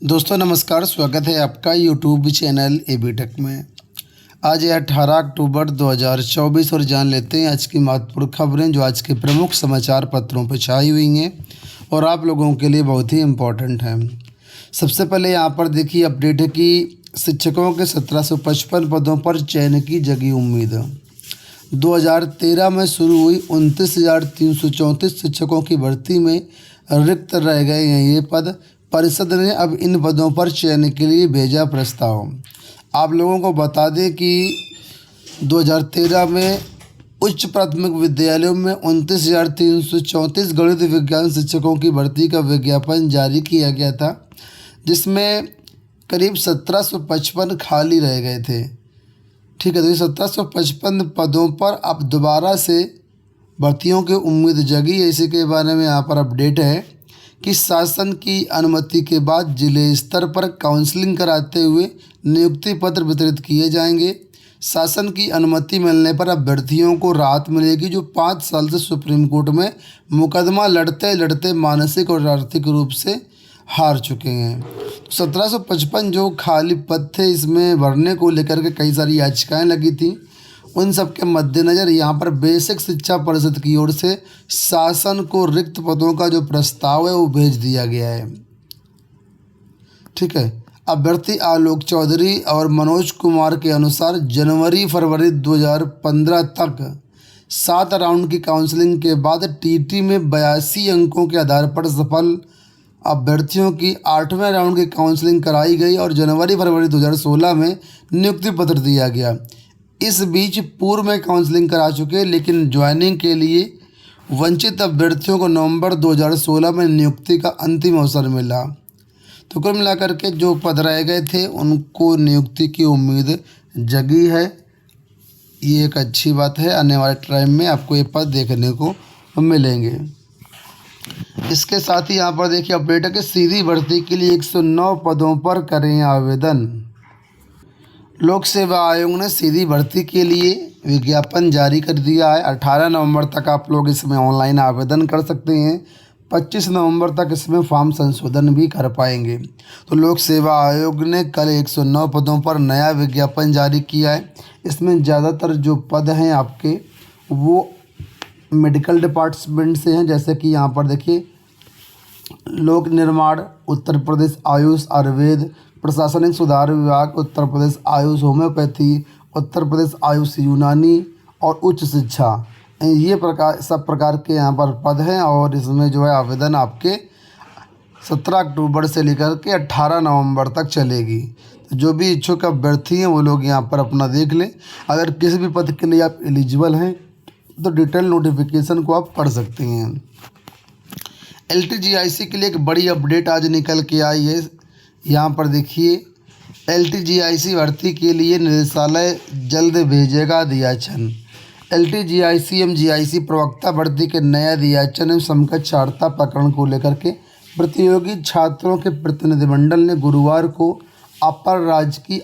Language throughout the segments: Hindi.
दोस्तों नमस्कार, स्वागत है आपका यूट्यूब चैनल एबी टेक में। आज है 18 अक्टूबर 2024 और जान लेते हैं आज की महत्वपूर्ण खबरें जो आज के प्रमुख समाचार पत्रों पर छाई हुई हैं और आप लोगों के लिए बहुत ही इम्पोर्टेंट हैं। सबसे पहले यहाँ पर देखिए अपडेट है कि शिक्षकों के 1755 पदों पर चयन की जगी उम्मीद। 2013 में शुरू हुई 29,334 शिक्षकों की भर्ती में रिक्त रह गए हैं ये पद। परिषद ने अब इन पदों पर चयन के लिए भेजा प्रस्ताव। आप लोगों को बता दें कि 2013 में उच्च प्राथमिक विद्यालयों में 29,334 गणित विज्ञान शिक्षकों की भर्ती का विज्ञापन जारी किया गया था, जिसमें करीब 1755 खाली रह गए थे। ठीक है, तो ये 1755 पदों पर अब दोबारा से भर्तियों की उम्मीद जगी है। इसी के बारे में यहाँ पर अपडेट है कि शासन की अनुमति के बाद जिले स्तर पर काउंसलिंग कराते हुए नियुक्ति पत्र वितरित किए जाएंगे। शासन की अनुमति मिलने पर अभ्यर्थियों को राहत मिलेगी जो 5 साल से सुप्रीम कोर्ट में मुकदमा लड़ते लड़ते मानसिक और आर्थिक रूप से हार चुके हैं। तो 1755 जो खाली पद थे इसमें भरने को लेकर के कई सारी याचिकाएं लगी थी। उन सब के मद्देनज़र यहाँ पर बेसिक शिक्षा परिषद की ओर से शासन को रिक्त पदों का जो प्रस्ताव है वो भेज दिया गया है। ठीक है, अभ्यर्थी आलोक चौधरी और मनोज कुमार के अनुसार जनवरी-फरवरी 2015 तक 7 राउंड की काउंसलिंग के बाद टीटी में 82 अंकों के आधार पर सफल अभ्यर्थियों की 8वें राउंड की काउंसलिंग कराई गई और जनवरी-फरवरी 2016 में नियुक्ति पत्र दिया गया। इस बीच पूर्व में काउंसलिंग करा चुके लेकिन ज्वाइनिंग के लिए वंचित अभ्यर्थियों को नवंबर 2016 में नियुक्ति का अंतिम अवसर मिला। तो कुल मिलाकर के जो पद रह गए थे उनको नियुक्ति की उम्मीद जगी है। ये एक अच्छी बात है, आने वाले टाइम में आपको ये पद देखने को मिलेंगे। इसके साथ ही यहाँ पर देखिए अपडेट है कि सीधी भर्ती के लिए 109 पदों पर करें आवेदन। लोक सेवा आयोग ने सीधी भर्ती के लिए विज्ञापन जारी कर दिया है। 18 नवंबर तक आप लोग इसमें ऑनलाइन आवेदन कर सकते हैं। 25 नवंबर तक इसमें फॉर्म संशोधन भी कर पाएंगे। तो लोक सेवा आयोग ने कल 109 पदों पर नया विज्ञापन जारी किया है। इसमें ज़्यादातर जो पद हैं आपके वो मेडिकल डिपार्टमेंट से हैं, जैसे कि यहाँ पर देखिए लोक निर्माण उत्तर प्रदेश, आयुष आयुर्वेद, प्रशासनिक सुधार विभाग उत्तर प्रदेश, आयुष होम्योपैथी उत्तर प्रदेश, आयुष यूनानी और उच्च शिक्षा, ये सब प्रकार के यहाँ पर पद हैं। और इसमें जो है आवेदन आपके 17 अक्टूबर से लेकर के 18 नवंबर तक चलेगी। तो जो भी इच्छुक अभ्यर्थी हैं वो लोग यहाँ पर अपना देख लें। अगर किसी भी पद के लिए आप एलिजिबल हैं तो डिटेल नोटिफिकेशन को आप पढ़ सकते हैं। LTGIC के लिए एक बड़ी अपडेट आज निकल के आई है। यहाँ पर देखिए LTGIC भर्ती के लिए निदेशालय जल्द भेजेगा दियाचन। LTGIC MGIC प्रवक्ता भर्ती के नया दियाचन एवं समकक्षार्हता प्रकरण को लेकर के प्रतियोगी छात्रों के प्रतिनिधिमंडल ने गुरुवार को अपर राज्य की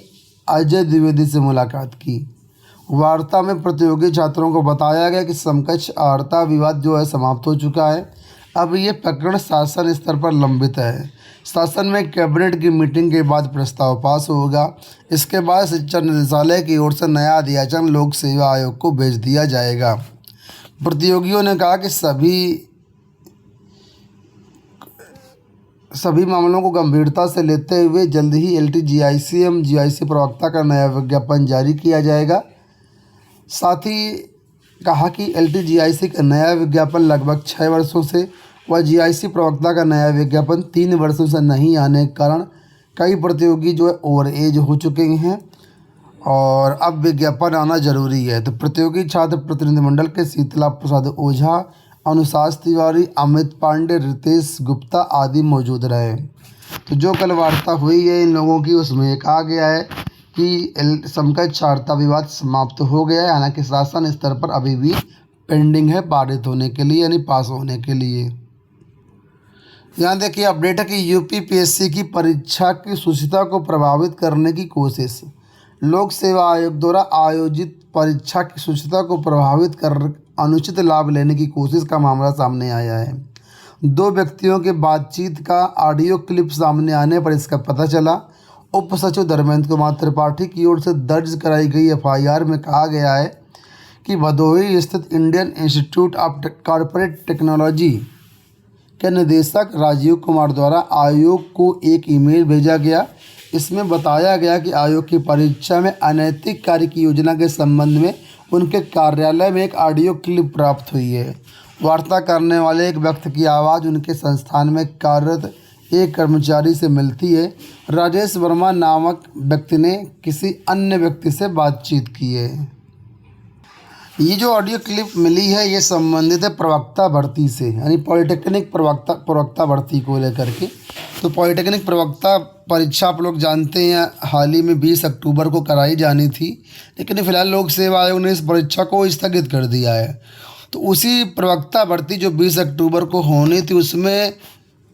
अजय द्विवेदी से मुलाकात की। वार्ता में प्रतियोगी छात्रों को बताया गया कि समकक्षार्हता विवाद जो है समाप्त हो चुका है। अब ये प्रकरण शासन स्तर पर लंबित है। शासन में कैबिनेट की मीटिंग के बाद प्रस्ताव पास होगा। इसके बाद शिक्षा निदेशालय की ओर से नया अध्याचन लोक सेवा आयोग को भेज दिया जाएगा। प्रतियोगियों ने कहा कि सभी मामलों को गंभीरता से लेते हुए जल्द ही LTGIC MGIC प्रवक्ता का नया विज्ञापन जारी किया जाएगा। साथ ही कहा कि LTGIC का नया विज्ञापन लगभग 6 वर्षों से व GIC प्रवक्ता का नया विज्ञापन 3 वर्षों से नहीं आने के कारण कई प्रतियोगी जो है ओवर एज हो चुके हैं और अब विज्ञापन आना जरूरी है। तो प्रतियोगी छात्र प्रतिनिधिमंडल के शीतला प्रसाद ओझा, अनुशास तिवारी, अमित पांडे, रितेश गुप्ता आदि मौजूद रहे। तो जो कल वार्ता हुई है इन लोगों की उसमें कहा गया है कि समकक्षार्हता विवाद समाप्त हो गया है। हालांकि शासन स्तर पर अभी भी पेंडिंग है पारित होने के लिए, यानी पास होने के लिए। यहाँ देखिए अपडेट है कि UPPSC की परीक्षा की शुचिता को प्रभावित करने की कोशिश। लोक सेवा आयोग द्वारा आयोजित परीक्षा की शुचिता को प्रभावित कर अनुचित लाभ लेने की कोशिश का मामला सामने आया है। दो व्यक्तियों के बातचीत का ऑडियो क्लिप सामने आने पर इसका पता चला। उप सचिव धर्मेंद्र कुमार त्रिपाठी की ओर से दर्ज कराई गई एफआईआर में कहा गया है कि भदोही स्थित Indian institute of corporate technology के निदेशक राजीव कुमार द्वारा आयोग को एक ईमेल भेजा गया। इसमें बताया गया कि आयोग की परीक्षा में अनैतिक कार्य की योजना के संबंध में उनके कार्यालय में एक ऑडियो क्लिप प्राप्त हुई है। वार्ता करने वाले एक व्यक्ति की आवाज़ उनके संस्थान में कार्यरत एक कर्मचारी से मिलती है। राजेश वर्मा नामक व्यक्ति ने किसी अन्य व्यक्ति से बातचीत की है। ये जो ऑडियो क्लिप मिली है ये संबंधित है प्रवक्ता भर्ती से, यानी पॉलिटेक्निक प्रवक्ता भर्ती को लेकर के। तो पॉलिटेक्निक प्रवक्ता परीक्षा आप लोग जानते हैं हाल ही में 20 अक्टूबर को कराई जानी थी, लेकिन फिलहाल लोक सेवा आयोग ने इस परीक्षा को स्थगित कर दिया है। तो उसी प्रवक्ता भर्ती जो 20 अक्टूबर को होनी थी उसमें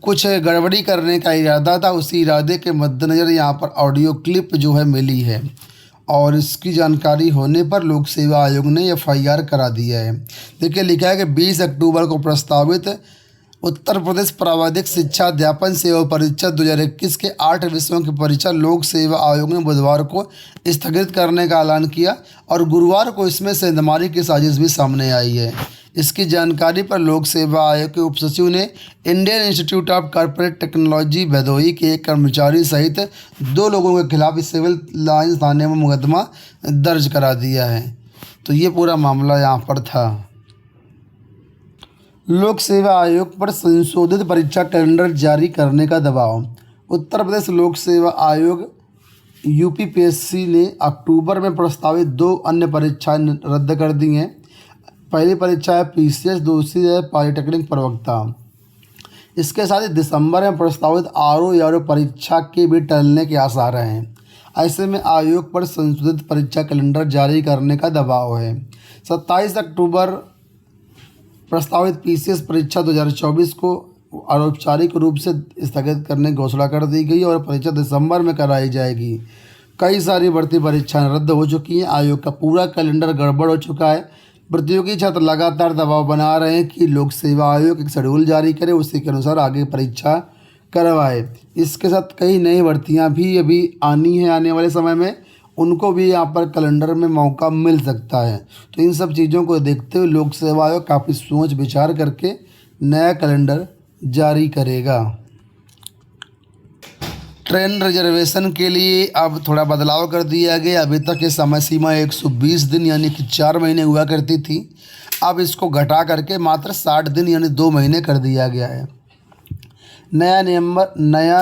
कुछ गड़बड़ी करने का इरादा था। उसी इरादे के मद्देनज़र यहाँ पर ऑडियो क्लिप जो है मिली है और इसकी जानकारी होने पर लोक सेवा आयोग ने एफआईआर करा दिया है। देखिए लिखा है कि 20 अक्टूबर को प्रस्तावित उत्तर प्रदेश प्रावधिक शिक्षा अध्यापन सेवा परीक्षा 2021 के 8 विषयों की परीक्षा लोक सेवा आयोग ने बुधवार को स्थगित करने का ऐलान किया और गुरुवार को इसमें सेंधमारी की साजिश भी सामने आई है। इसकी जानकारी पर लोक सेवा आयोग के उप सचिव ने Indian institute of corporate technology Bhadohi के एक कर्मचारी सहित 2 लोगों के खिलाफ सिविल लाइन्स थाने में मुकदमा दर्ज करा दिया है। तो ये पूरा मामला यहाँ पर था। लोक सेवा आयोग पर संशोधित परीक्षा कैलेंडर जारी करने का दबाव। उत्तर प्रदेश लोक सेवा आयोग यूपीपीएससी ने अक्टूबर में प्रस्तावित 2 अन्य परीक्षाएं रद्द कर दी हैं। पहली परीक्षा है पीसीएस, दूसरी है पॉलिटेक्निक प्रवक्ता। इसके साथ ही दिसंबर में प्रस्तावित आरओ परीक्षा के भी टलने के आसार हैं। ऐसे में आयोग पर संशोधित परीक्षा कैलेंडर जारी करने का दबाव है। 27 अक्टूबर प्रस्तावित पीसीएस परीक्षा 2024 को अनौपचारिक रूप से स्थगित करने की घोषणा कर दी गई और परीक्षा दिसंबर में कराई जाएगी। कई सारी भर्ती परीक्षाएं रद्द हो चुकी हैं। आयोग का पूरा कैलेंडर गड़बड़ हो चुका है। प्रतियोगी छात्र लगातार दबाव बना रहे हैं कि लोक सेवा आयोग एक शेड्यूल जारी करे, उसी के अनुसार आगे परीक्षा करवाए। इसके साथ कई नई भर्तियां भी अभी आनी है, आने वाले समय में उनको भी यहाँ पर कैलेंडर में मौका मिल सकता है। तो इन सब चीज़ों को देखते हुए लोक सेवा आयोग काफ़ी सोच विचार करके नया कैलेंडर जारी करेगा। ट्रेन रिजर्वेशन के लिए अब थोड़ा बदलाव कर दिया गया। अभी तक ये समय सीमा 120 दिन यानी कि 4 महीने हुआ करती थी। अब इसको घटा करके मात्र 60 दिन यानी 2 महीने कर दिया गया है। नया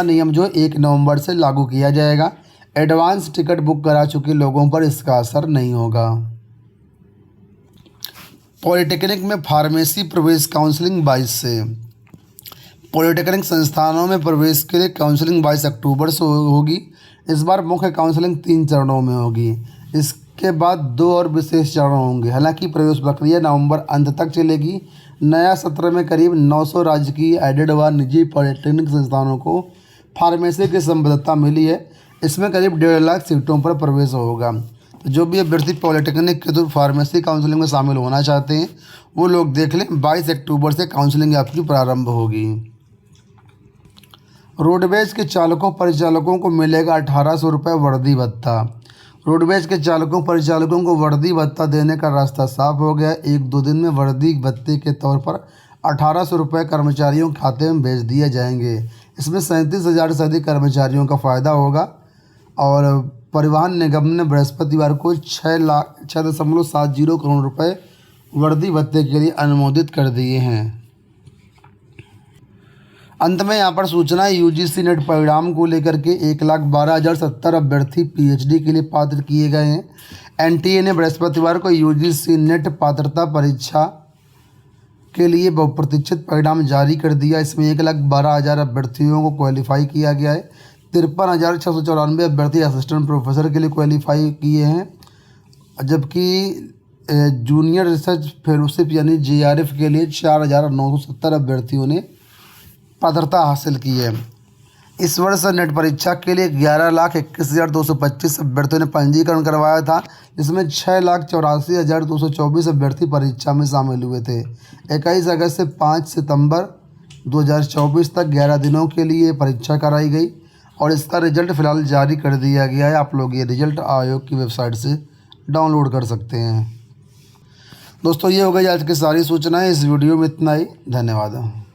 नियम जो 1 नवंबर से लागू किया जाएगा। एडवांस टिकट बुक करा चुके लोगों पर इसका असर नहीं होगा। पॉलिटेक्निक में फार्मेसी प्रवेश काउंसलिंग 22 से। पॉलिटेक्निक संस्थानों में प्रवेश के लिए काउंसलिंग 22 अक्टूबर से होगी। इस बार मुख्य काउंसलिंग 3 चरणों में होगी। इसके बाद 2 और विशेष चरण होंगे। हालांकि प्रवेश प्रक्रिया नवंबर अंत तक चलेगी। नया सत्र में करीब 900 राजकीय एडेड व निजी पॉलिटेक्निक संस्थानों को फार्मेसी की संबद्धता मिली है। इसमें करीब 1.5 लाख सीटों पर प्रवेश होगा। तो जो भी अभ्यर्थी पॉलिटेक्निक के थ्रू फार्मेसी काउंसलिंग में शामिल होना चाहते हैं वो लोग देख लें, 22 अक्टूबर से काउंसलिंग आपकी प्रारंभ होगी। रोडवेज के चालकों परिचालकों को मिलेगा 1800 रुपये वर्दी भत्ता। रोडवेज के चालकों परिचालकों को वर्दी भत्ता देने का रास्ता साफ हो गया। 1-2 दिन में वर्दी भत्ते के तौर पर 1800 रुपये कर्मचारियों के खाते में भेज दिए जाएंगे। इसमें 37,000 से अधिक कर्मचारियों का फ़ायदा होगा। और परिवहन निगम ने बृहस्पतिवार को 6.70 करोड़ रुपये वर्दी भत्ते के लिए अनुमोदित कर दिए हैं। अंत में यहाँ पर सूचना यूजीसी नेट परिणाम को लेकर के 1,12,070 अभ्यर्थी पीएचडी के लिए पात्र किए गए हैं। एनटीए ने बृहस्पतिवार को यूजीसी नेट पात्रता परीक्षा के लिए बहुप्रतीक्षित परिणाम जारी कर दिया। इसमें 1,12,000 अभ्यर्थियों को क्वालिफाई किया गया है। 53,694 अभ्यर्थी असिस्टेंट प्रोफेसर के लिए क्वालिफाई किए हैं, जबकि जूनियर रिसर्च फेलोशिप यानी जेआरएफ के लिए 4,970 अभ्यर्थियों ने पात्रता हासिल की है। इस वर्ष नेट परीक्षा के लिए 11,21,225 अभ्यर्थियों ने पंजीकरण करवाया था, जिसमें 6,84,224 अभ्यर्थी परीक्षा में शामिल हुए थे। 21 अगस्त से 5 सितंबर 2024 तक 11 दिनों के लिए परीक्षा कराई गई और इसका रिज़ल्ट फ़िलहाल जारी कर दिया गया है। आप लोग ये रिज़ल्ट आयोग की वेबसाइट से डाउनलोड कर सकते हैं। दोस्तों, ये हो गई आज की सारी सूचनाएं। इस वीडियो में इतना ही। धन्यवाद।